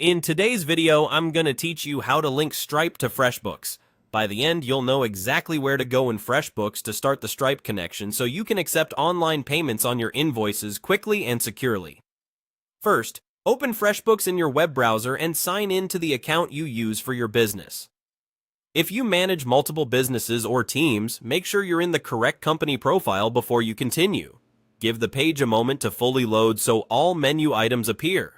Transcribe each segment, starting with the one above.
In today's video, I'm going to teach you how to link Stripe to FreshBooks. By the end, you'll know exactly where to go in FreshBooks to start the Stripe connection so you can accept online payments on your invoices quickly and securely. First, open FreshBooks in your web browser and sign in to the account you use for your business. If you manage multiple businesses or teams, make sure you're in the correct company profile before you continue. Give the page a moment to fully load so all menu items appear.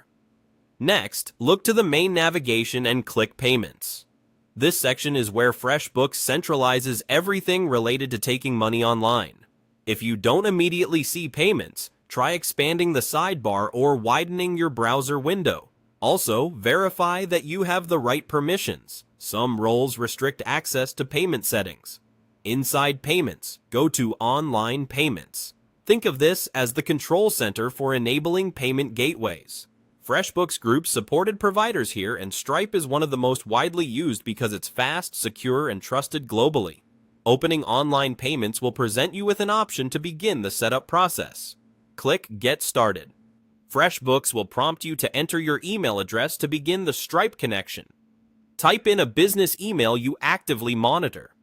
Next, look to the main navigation and click Payments. This section is where FreshBooks centralizes everything related to taking money online. If you don't immediately see payments, try expanding the sidebar or widening your browser window. Also, verify that you have the right permissions. Some roles restrict access to payment settings. Inside Payments, go to Online Payments. Think of this as the control center for enabling payment gateways. FreshBooks groups supported providers here, and Stripe is one of the most widely used because it's fast, secure, and trusted globally. Opening online payments will present you with an option to begin the setup process. Click Get Started. FreshBooks will prompt you to enter your email address to begin the Stripe connection. Type in a business email you actively monitor.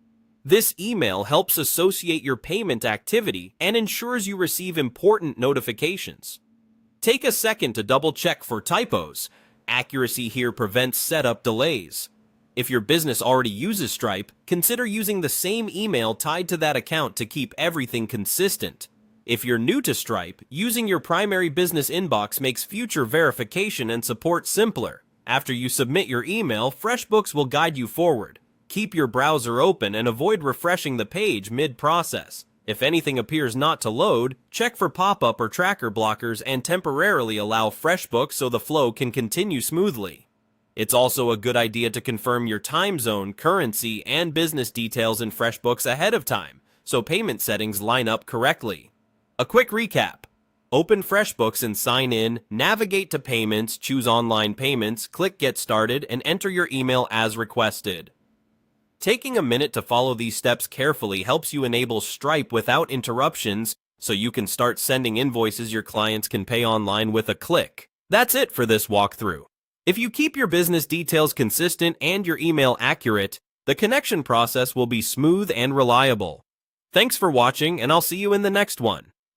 This email helps associate your payment activity and ensures you receive important notifications. Take a second to double-check for typos. Accuracy here prevents setup delays. If your business already uses Stripe, consider using the same email tied to that account to keep everything consistent. If you're new to Stripe, using your primary business inbox makes future verification and support simpler. After you submit your email, FreshBooks will guide you forward. Keep your browser open and avoid refreshing the page mid-process. If anything appears not to load, check for pop-up or tracker blockers and temporarily allow FreshBooks so the flow can continue smoothly. It's also a good idea to confirm your time zone, currency, and business details in FreshBooks ahead of time, so payment settings line up correctly. A quick recap. Open FreshBooks and sign in, navigate to Payments, choose Online Payments, click Get Started, and enter your email as requested. Taking a minute to follow these steps carefully helps you enable Stripe without interruptions, so you can start sending invoices your clients can pay online with a click. That's it for this walkthrough. If you keep your business details consistent and your email accurate, the connection process will be smooth and reliable. Thanks for watching, and I'll see you in the next one.